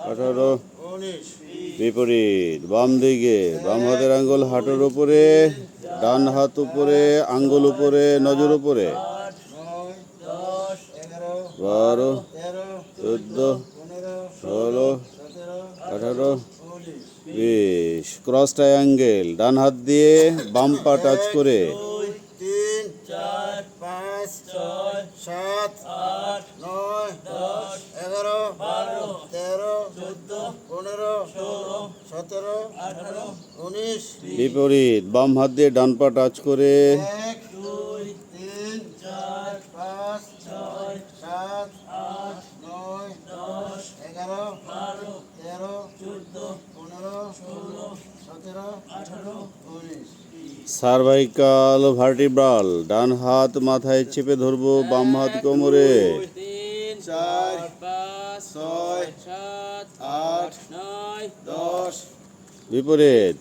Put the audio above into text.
18 বিপরীত বাম দিকে বাম হাতের আঙ্গুল হাঁটুর উপরে, ডান হাত উপরে, আঙ্গুল উপরে, নজর উপরে। 12 14 16 18 20 ক্রস ট্রায়াঙ্গেল ডান হাত দিয়ে বাম পা টাচ করে 3 4 5 6 7 8 9 10 11 12 13 14 15 16 17 18 19 বিপরীত বাম হাত দিয়ে ডান পা টাচ করে 1 2 3 4 5 6 7 8 9 10 11 12 13 14 15 16 17 18 19 সার্ভাইকাল ভার্টিব্রাল ডান হাত মাথায় চেপে ধরবো, বাম হাত কোমরে 3 4 5 6 7 8 9 10 বিপরীত